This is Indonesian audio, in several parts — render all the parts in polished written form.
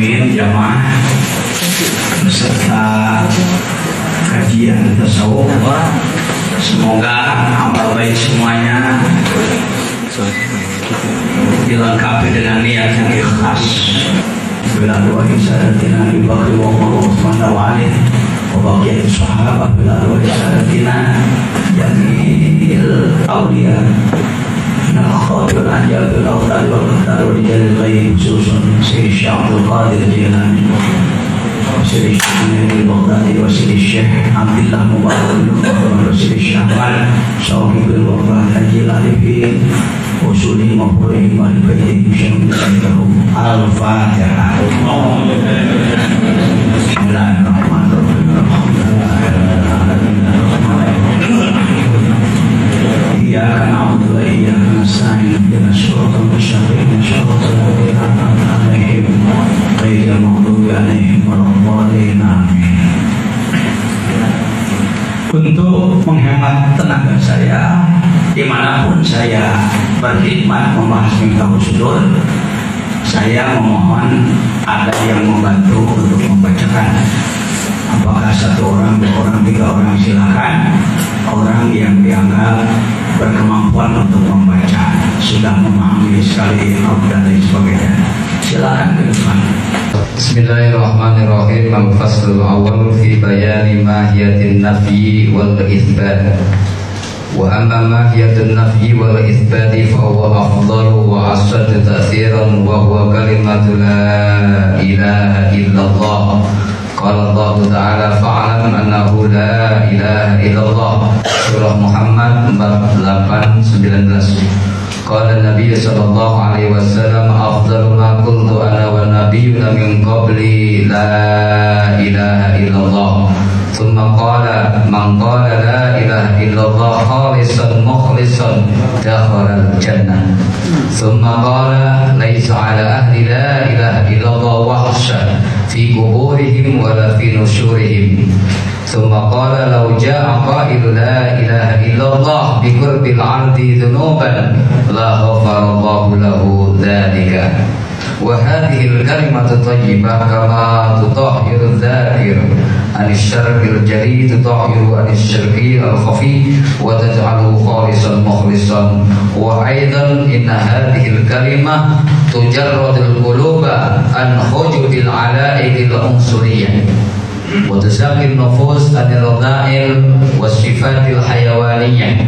muslimin jamaah beserta kajian tasawuf. Semoga amal baik semuanya dilengkapi dengan niat yang ikhlas. Bila doa isadatina di bakri wa Utsman wa Ali wa baqiyat sahabat bila doa isadatina jamil awliya khatul anjal bil awdal wa qadar rijal ghaib khususan Syekh Abdul Qadir Jilani Syekh Syekh Baghdadi wa Syekh Syekh Abdullah Mubarak wa Syekh Syahwal Syawqi bil Wafat Jilani fi usuli mafruhi wa al-bayti syamsahum al-Fatihah. Bismillahirrahmanirrahim. Iyyaka na'budu wa iyyaka nasta'in ihdinas siratal mustaqim siratal ladzina an'amta 'alaihim ghairil maghdubi 'alaihim waladdallin. Amin. Untuk menghemat tenaga saya dimanapun saya berkhidmat membahas Miftahul Sudur, saya memohon ada yang membantu untuk membacakan. Apakah satu orang, dua orang, tiga orang, silakan. Orang yang dianggap berkemampuan untuk membaca, sudah memahami sekali dan lain sebagainya, silakan ke depan. Bismillahirrahmanirrahim. Al-faslul awwal fi bayani mahiyatin nafyi wal itsbat. Wa amma mahiyatun nafyi wal itsbati fa huwa afdalu wa asad ta'thiran wa huwa kalimatu la ilaha illallah. Qala Allah Ta'ala fa'alam annahu la ilaha illallah. Surah Muhammad 48:19. Qala Nabi sallallahu alaihi wasallam afdalu ma qultu ana wa nabiyyuna min qabli la ilaha illallah. Thumma qala man qala la ilaha illallah khalisan mukhlisan dakhala al-jannah. Thumma qala laysa ala ahli la ilaha illallah wahsha fi quburihim wala fi nushurihim. Thumma qala law jaa qailu la ilaha illallah bi qurbil 'ardi dhunuban la ghafara Allahu lahu dzalika. Wa hadhihi al-kalimatu thayyibah kama tutahhiru dzakir an asy-syarqil jali tutahhiru an asy-syarqi al-khafi wa taj'aluhu khalisan mukhlisan. Wa aidan inna hadhihi al-kalimah tujarradul quluba an hujudil 'alaa'il unsuriyah wa tusaqil nufus anil radha'il was-sifatil hayawaniyah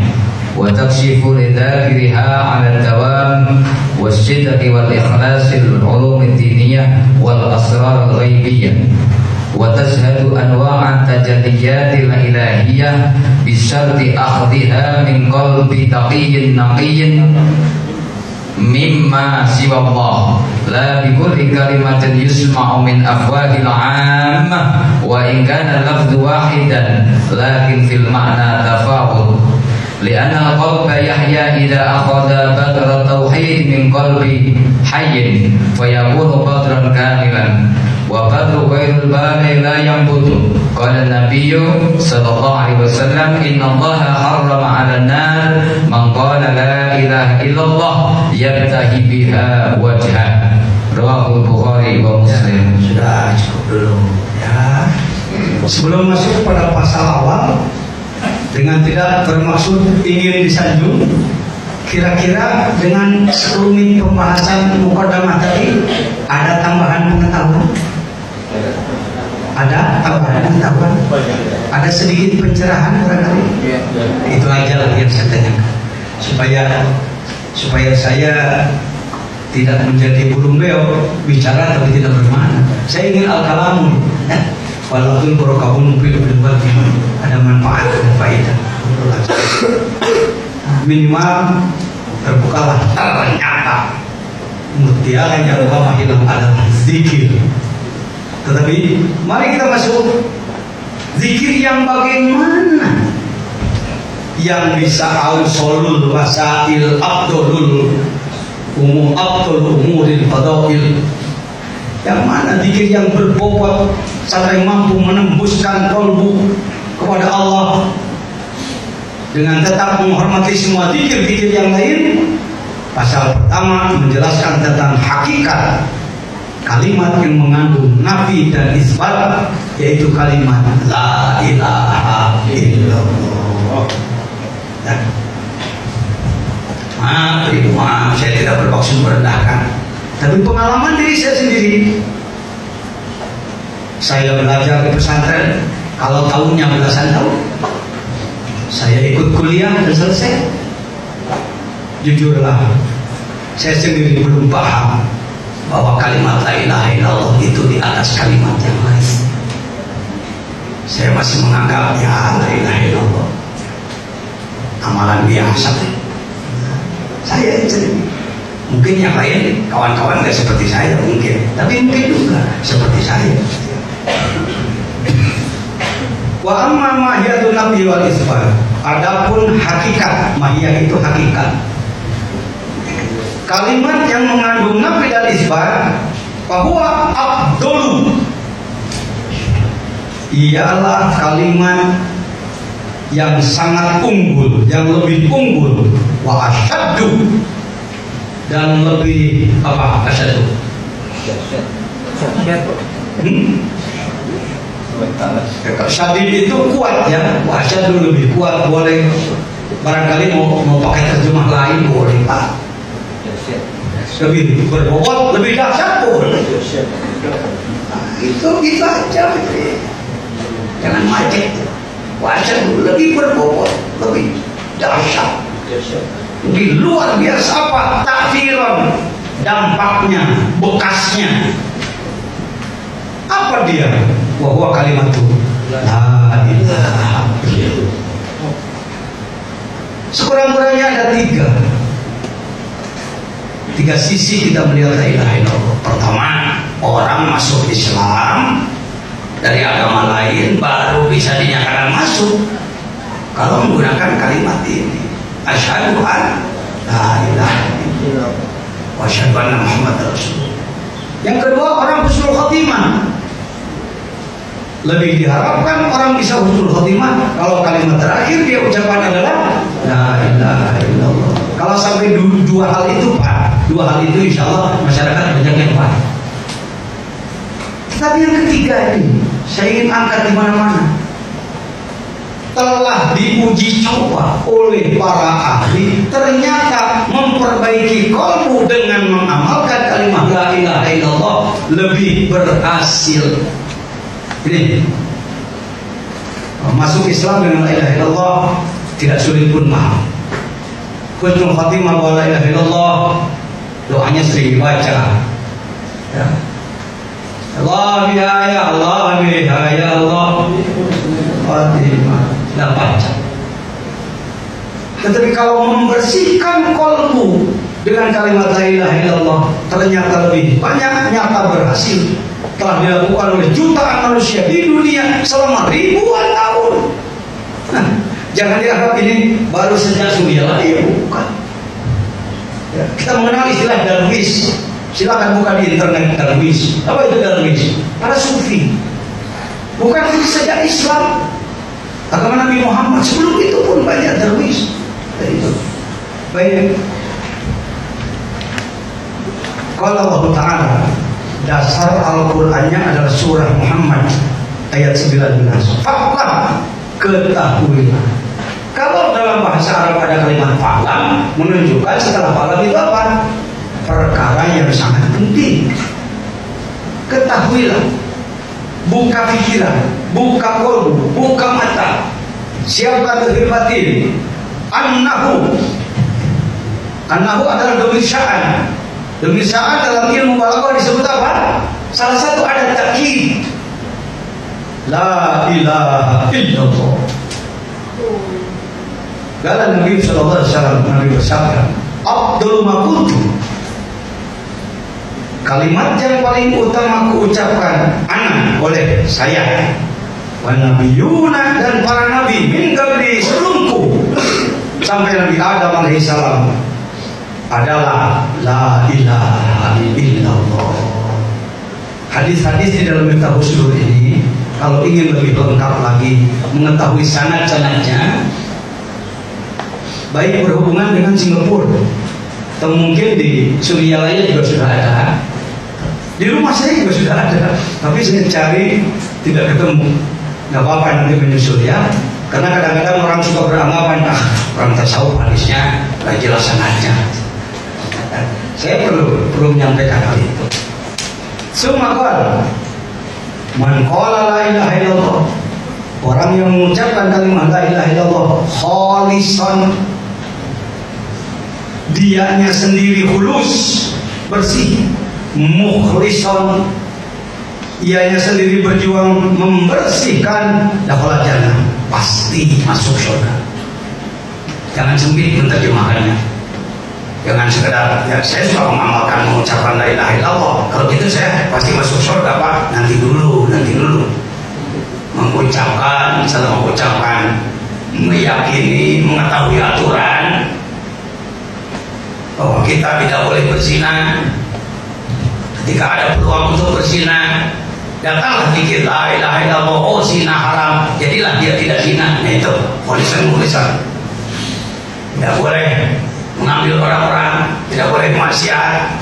wa takshifu lidhakiriha 'ala ad-dawam was-sidqi wal ikhlasil ulum ad-diniyah wal asrar al-ghaibiyah wa tashhadu anwa'a tajalliyatil ilahiyah bisyarti akhdhiha min qalbi taqiyyin naqiyyin mimma siwa Allah la bi kulli kalimatin yusma'u min afwahil 'ammah wa in kana lafdhu wahidan lakin fil ma'na tafawut. Lianna al-qalba yahya idha akhadha badra tauhid min qalbi hayyin fayakunu badran kamilan wa badru ghairul bali la yanbutu. Qala an-nabiyyu sallallahu alaihi wasallam inna Allaha harrama 'alan nar man qala la ilaha illallah yabtahi biha wajha. Rawahu Bukhari wa Muslim. Sudah cukup dulu ya. Sebelum masuk pada pasal awal, dengan tidak bermaksud ingin disanjung, kira-kira dengan sekelumit pembahasan muqaddamah tadi ada tambahan pengetahuan? Ada tambahan pengetahuan? Ada sedikit pencerahan barangkali? Itu aja lah yang saya tanyakan, supaya saya tidak menjadi burung beo bicara tapi tidak bermakna. Saya ingin al-kalamun walaupun berkabung pilih ada manfaat dan faedah. Minimal terbukalah ternyata mutiara yang Allah hilang adalah zikir. Tetapi mari kita masuk zikir yang bagaimana, yang bisa ausolul wasail abdulul umuril fadail. Yang mana zikir yang berbobot sampai mampu menembuskan kalbu kepada Allah dengan tetap menghormati semua zikir-zikir yang lain. Pasal pertama menjelaskan tentang hakikat kalimat yang mengandung nafi dan isbat, yaitu kalimat la ilaha illallah. Ya. Maaf, saya tidak bermaksud merendahkan, tapi pengalaman diri saya sendiri. Saya belajar di pesantren, kalau tahunnya belasan tahun. Saya ikut kuliah dan selesai. Jujurlah, saya sendiri belum paham bahwa kalimat la ilaha illallah itu di atas kalimat yang lain. Saya masih menganggap ya la ilaha illallah amalan biasa. Saya sendiri. Mungkin yang lain kawan-kawan tidak seperti saya mungkin, tapi mungkin juga seperti saya. Wa amma mahiyatun nabi wal isbat. Adapun hakikat, mahiyah itu hakikat. Kalimat yang mengandung nafi dan isbat, bahwa afdolu, ialah kalimat yang sangat unggul, yang lebih unggul, wa asyaddu, dan lebih apa asyaddu? Syadid itu kuat ya, wa asyaddu lebih kuat. Boleh barangkali mau pakai terjemah lain boleh Pak. Lebih berbobot, lebih dahsyat boleh. Itu aja, jangan macet. Wajah lebih berbobot, lebih dahsyat, lebih luar biasa. Apa takfiran, dampaknya, bekasnya. Apa dia? Wahwa kalimat itu la ilaha illallah. Sekurang-kurangnya ada tiga sisi kita melihat la ilaha illallah. Pertama, orang masuk Islam dari agama lain baru bisa dinyatakan masuk kalau menggunakan kalimat ini, asyhadu an la ilaha illallah wa asyhadu anna muhammadar rasulullah. Yang kedua, orang husnul khotimah. Lebih diharapkan orang bisa husnul khotimah kalau kalimat terakhir dia ucapan adalah la ilaha illallah. Kalau sampai dua hal itu Pak, dua hal itu insya Allah masyarakat banyak yang paham. Tapi yang ketiga ini saya ingin angkat di mana-mana. Telah diuji coba oleh para ahli, ternyata memperbaiki qalbu dengan mengamalkan kalimat la ilaha illallah lebih berhasil. Ini masuk Islam dengan la ilaha illallah tidak sulit pun paham. Husnul khatimah wa la ilaha illallah, doanya sering dibaca. Ya. Allah ya Allah ya Allah Fatimah tidak baca. Tetapi kalau membersihkan qalbu dengan kalimat la ilaha illallah, ternyata lebih banyak, nyata berhasil. Telah dilakukan oleh jutaan manusia di dunia selama ribuan tahun. Nah, jangan dianggap ini baru sejak Surya ya, bukan. Ya, kita mengenal istilah darwis. Silakan buka di internet darwis. Apa itu darwis? Para sufi. Bukan sejak Islam. Agama Nabi Muhammad sebelum itu pun banyak darwis. Itu baik. Kalau Allah Ta'ala, dasar Al-Qur'annya adalah surah Muhammad ayat 19. Fa'lam, ketahuilah. Kalau dalam bahasa Arab ada kalimat fa'lam, menunjukkan setelah fa'lam itu apa? Perkara yang sangat penting. Ketahuilah. Buka pikiran, buka qalbu, buka mata. Siapkan zahir batin. Annahu adalah domir sya'an. Domir sya'an dalam ilmu balaghah disebut apa? Salah satu ada takkid. La ilaha illallah. Kala Nabi sallallahu alaihi wasallam, Nabi bersabda, "Afdalu ma qultu." Kalimat yang paling utama aku ucapkan ana oleh saya, wa nabiyuna dan para nabi min qabli sebelumku sampai Nabi Adam alaihissalam adalah la ilaha illallah. Hadis-hadis di dalam kitab usul ini kalau ingin lebih lengkap lagi mengetahui sanad-sanadnya, baik berhubungan dengan Singapura atau mungkin di Suriah juga sudah ada. Di rumah saya juga sudah ada, tapi saya cari tidak ketemu. Nggak apa-apa, nanti menyusul ya. Karena kadang-kadang orang suka beranggapan, orang tasawuf hadisnya nggak jelas sanadnya. Saya perlu menyampaikan hal itu. Summa qala man qala la ilaha illallah, orang yang mengucapkan kalimat la ilaha illallah khalisan, dianya sendiri khulus, bersih, mukhlison, ianya sendiri berjuang membersihkan, dakhala jannah, pasti masuk surga. Jangan sempit menerjemahkannya. Jangan sekedar ya saya suka mengamalkan mengucapkan la ilaha illallah, kalau gitu saya pasti masuk surga Pak. Nanti dulu. Mengucapkan, setelah mengucapkan, meyakini, mengetahui aturan bahwa kita tidak boleh berzina. Ketika ada peluang untuk berzina, datanglah dikit la ilaha illallah, oh zina haram, jadilah dia tidak zina. Nah itu tulisan. Tidak boleh mengambil orang-orang, tidak boleh maksiat,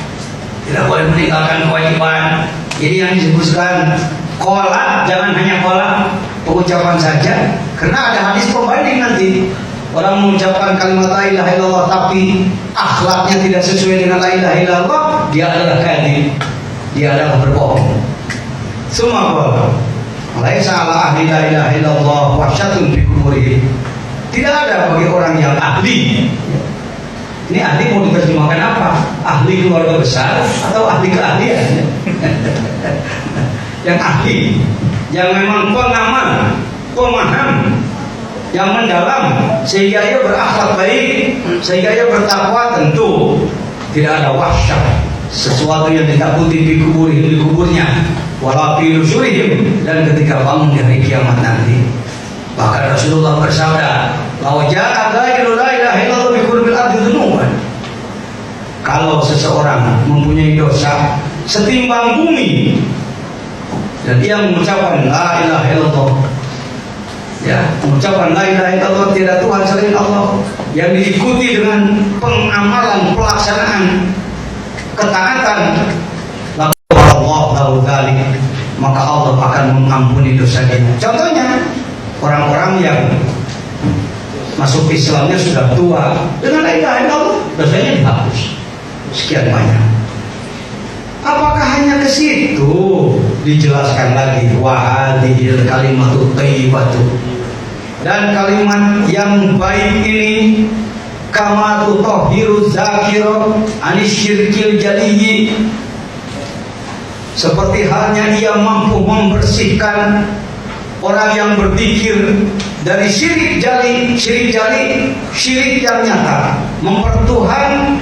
tidak boleh meninggalkan kewajiban. Jadi yang disebutkan qolat, jangan hanya qolat pengucapan saja, karena ada hadis pembanding nanti. Orang mengucapkan kalimat la ilaha illallah tapi akhlaknya tidak sesuai dengan la ilaha illallah, dia adalah kadzib, dia adalah berbohong. Semua qala laisa ala ahli la ilaha illallah wahsyatun fi kuburihim. Tidak ada bagi orang yang ahli. Ini ahli mau diterjemahkan apa? Ahli keluarga besar atau ahli keahlian? Yang ahli, yang memang pengamal, pemaham, yang mendalam, sehingga ia berakhlak baik, sehingga ia bertakwa, tentu tidak ada wahsyat, sesuatu yang ditakuti di kuburnya, wala fi nusyurihim, dan ketika bangun di hari kiamat nanti. Bahkan Rasulullah bersabda, "Law ja'a ghairu la ilaha illallah bi qurbil ardi dzunuban." Kalau seseorang mempunyai dosa setimbang bumi dan dia mengucapkan la ilaha illallah, ya, mengucapkan la ilaha illallah, tidak Tuhan selain Allah, yang diikuti dengan pengamalan, pelaksanaan, ketaatan, maka Allah akan mengampuni dosanya. Contohnya orang-orang yang masuk Islamnya sudah tua, dengan la ilaha illallah dosanya dihapus sekian banyak. Apakah hanya ke situ? Dijelaskan lagi wahadil kalimatut thayyibatu, dan kalimat yang baik ini kama tutahhiru dzakira anisyirkil jaliyyi, seperti halnya ia mampu membersihkan orang yang berzikir dari syirik jali, syirik yang nyata, mempertuhan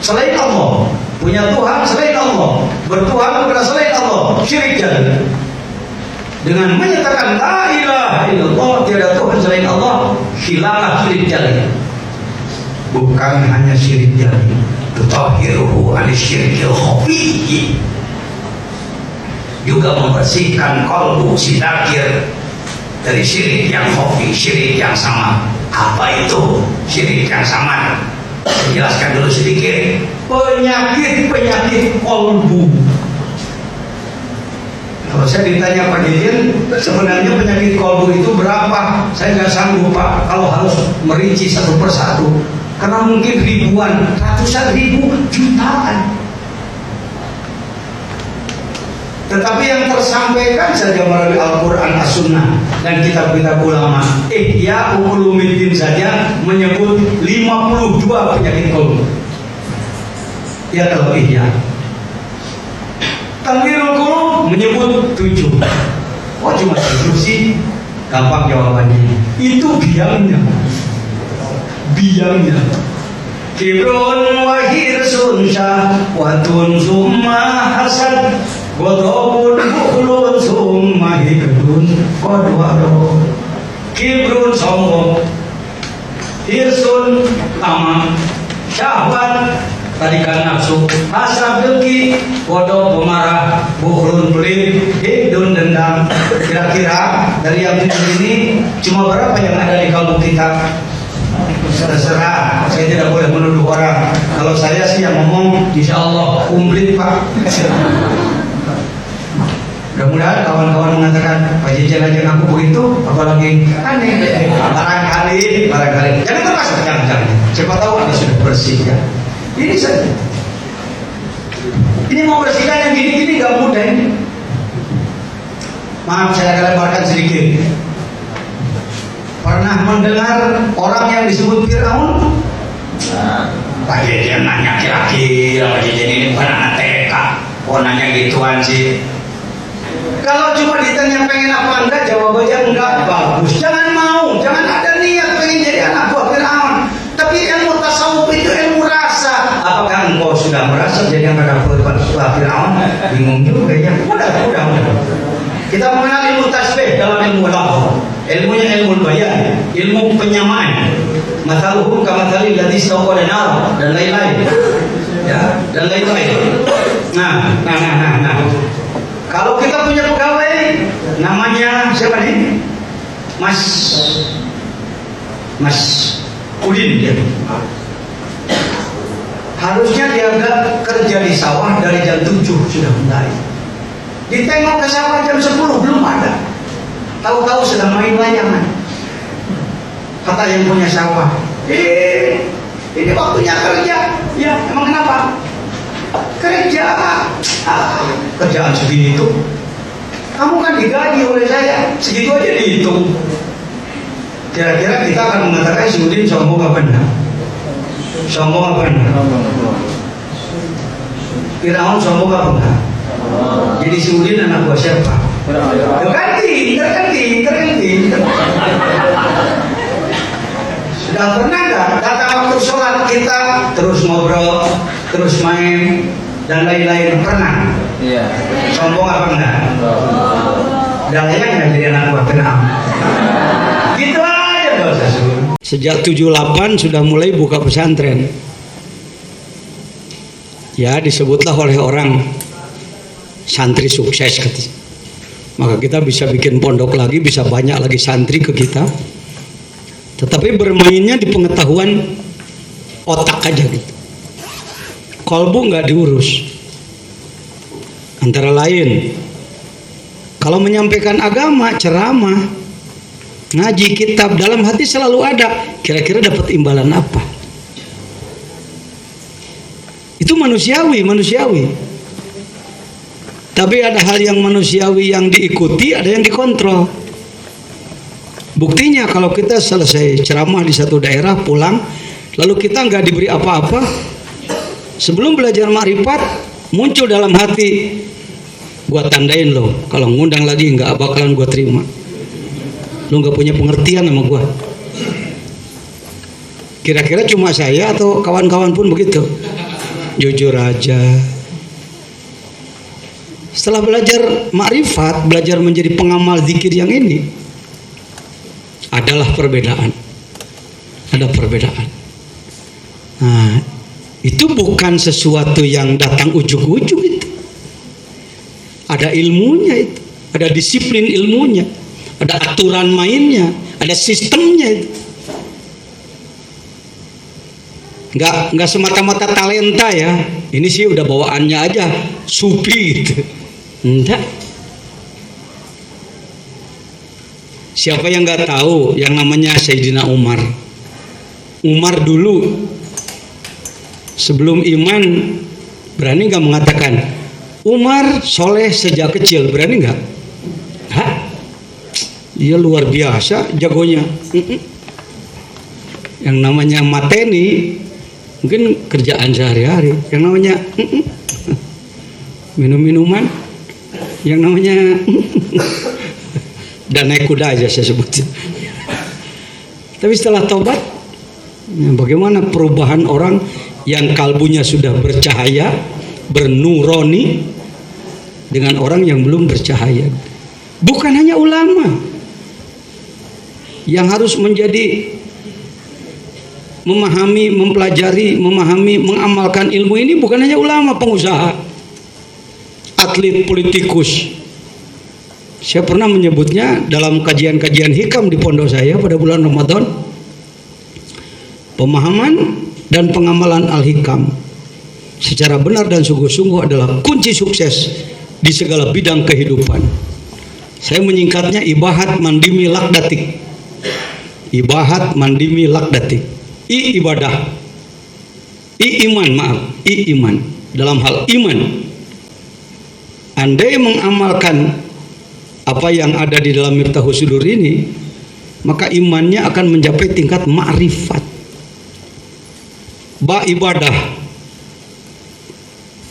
selain Allah, punya Tuhan selain Allah, bertuhan kepada selain Allah, syirik jali. Dengan menyatakan la ilaha illallah, tiada Tuhan selain Allah, hilanglah syirik jali. Bukan hanya syirik jali, tutahhiruhu anisyirkil khafiyyi, juga membersihkan kalbu si dzakir dari syirik yang khafi, syirik yang sama. Apa itu syirik yang sama? Saya jelaskan dulu sedikit. Penyakit kalbu. Kalau saya ditanya Pak Dirjen, sebenarnya penyakit kalbu itu berapa? Saya nggak sanggup Pak, kalau harus merinci satu persatu, karena mungkin ribuan, ratusan ribu, jutaan. Tetapi yang tersampaikan saja melalui Al-Quran, As-Sunnah, dan kitab-kitab ulama, Ihya Ulumuddin saja menyebut 52 penyakit kalbu. Ya kalau Ihya. Tanwirul Qulub menyebut 7. Oh cuma 7 sih, gampang jawabannya. Itu biangnya. Kibrun wa hirsun syahwatun summa hasad, ghadabun bukhlun summa hikdun qadwaro. Kibrun sombong, hirsun tamak, syahwat tadi kan nafsu, hasad dengki, ghadab pemarah, bukhlun pelit, hikdun dendam. Kira-kira dari yang ini cuma berapa yang ada di kalbu kita? Terserah, saya tidak boleh menuduh orang. Kalau saya sih yang ngomong, insya Allah komplit Pak. mudah-mudahan kawan-kawan mengatakan Pak Jejen aja aku begitu, apalagi aneh. Barangkali. Jangan terpaksa, jangan. Siapa tahu Anda sudah bersih ya. Ini saja. Ini mau bersihkan yang gini-gini gak mudah ini. Maaf saya akan lemparkan sedikit. Pernah mendengar orang yang disebut Fir'aun? Pak Jejen nanya kira-kira Pak Jejen ini bukan anak TK. Oh nanya gituan sih. Kalau cuma ditanya pengen apa enggak, jawabannya enggak, bagus. Jangan mau, jangan ada niat pengen jadi anak buah Fir'aun. Tapi ilmu tasawuf itu ilmu rasa. Apakah engkau sudah merasa jadi anak buah Fir'aun? Bingung juga ya. Udah. Kita mengenal ilmu tasbih dalam ilmu lafaz. Ilmunya ilmu bayan, ilmu penyamaan. Mathaluhum kamathali ladzi istawqada nar dan lain-lain. Ya, dan lain-lain. Nah. Kalau kita punya pegawai namanya siapa nih? Mas Udin ya. Harusnya dia kerja di sawah dari jam 7 sudah mulai. Ditengok ke sawah jam 10 belum ada. Tahu-tahu sedang main layangan. Kata yang punya sawah, ini waktunya kerja. Ya, emang kenapa? Kerja. Kerjaan segini itu. Kamu kan digaji oleh saya, segitu aja dihitung. Kira-kira kita akan mengatakan si Udin sombong apa enggak? Sombong apa enggak? Fir'aun sombong apa enggak? Jadi si Udin anak buah siapa? Terganti. Sudah pernah enggak datang waktu sholat kita terus ngobrol, terus main dan lain-lain, pernah? Iya. Sombong apa enggak? Udah layak nggak jadi anak buah Fir'aun? Gitu aja dosa. Sejak 78 sudah mulai buka pesantren. Ya disebutlah oleh orang santri sukses katanya. Maka kita bisa bikin pondok lagi, bisa banyak lagi santri ke kita. Tetapi bermainnya di pengetahuan otak aja gitu. Kolbu nggak diurus. Antara lain, kalau menyampaikan agama, ceramah, ngaji kitab, dalam hati selalu ada, kira-kira dapat imbalan apa? Itu manusiawi. Tapi ada hal yang manusiawi yang diikuti, ada yang dikontrol. Buktinya kalau kita selesai ceramah di satu daerah, pulang, lalu kita nggak diberi apa-apa, sebelum belajar makrifat, muncul dalam hati, gua tandain loh, kalau ngundang lagi nggak bakalan gua terima. Lu nggak punya pengertian sama gua. Kira-kira cuma saya atau kawan-kawan pun begitu? Jujur aja. Setelah belajar makrifat, belajar menjadi pengamal zikir yang ini, adalah perbedaan. Ada perbedaan. Nah, itu bukan sesuatu yang datang ujug-ujug itu. Ada ilmunya itu, ada disiplin ilmunya, ada aturan mainnya, ada sistemnya itu. Nggak semata-mata talenta ya. Ini sih udah bawaannya aja, supi gitu. Enggak. Siapa yang nggak tahu yang namanya Sayyidina Umar? Umar dulu sebelum iman berani nggak mengatakan Umar soleh sejak kecil, berani nggak? Hah? Dia luar biasa jagonya. Yang namanya mateni mungkin kerjaan sehari-hari. Yang namanya minum-minuman, yang namanya dan naik kuda aja saya sebut. Tapi setelah taubat, bagaimana perubahan orang yang kalbunya sudah bercahaya, bernurani, dengan orang yang belum bercahaya. Bukan hanya ulama yang harus menjadi memahami, mempelajari, memahami, mengamalkan ilmu ini, bukan hanya ulama, pengusaha, atlet, politikus. Saya pernah menyebutnya dalam kajian-kajian hikam di pondok saya pada bulan Ramadan. Pemahaman dan pengamalan al-hikam secara benar dan sungguh-sungguh adalah kunci sukses di segala bidang kehidupan. Saya menyingkatnya ibahat mandimi lakdatik. Ibahat mandimi lakdatik. Ibadah. Iman. Dalam hal iman, andai mengamalkan apa yang ada di dalam Miftahus Sudur ini, maka imannya akan mencapai tingkat ma'rifat. Ibadah,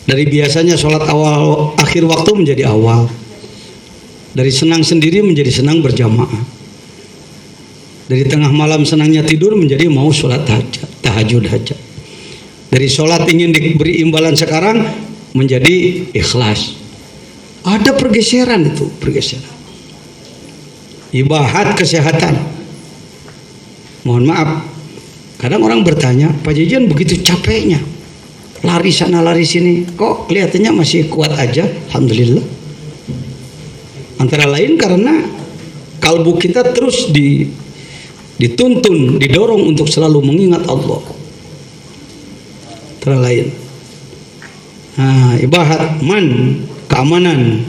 dari biasanya sholat awal akhir waktu menjadi awal, dari senang sendiri menjadi senang berjamaah, dari tengah malam senangnya tidur menjadi mau sholat tahajud hajat, dari sholat ingin diberi imbalan sekarang menjadi ikhlas. Ada pergeseran itu, pergeseran. Ibahat kesehatan. Mohon maaf, kadang orang bertanya, Pak Jajan begitu capeknya, lari sana lari sini, kok kelihatannya masih kuat aja? Alhamdulillah. Antara lain karena kalbu kita terus dituntun, didorong untuk selalu mengingat Allah. Antara lain. Ibahat keamanan,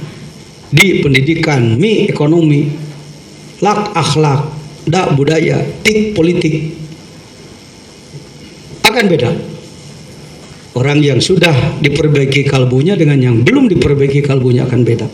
di pendidikan, ekonomi, lak akhlak, budaya, politik akan beda. Orang yang sudah diperbaiki kalbunya dengan yang belum diperbaiki kalbunya akan beda.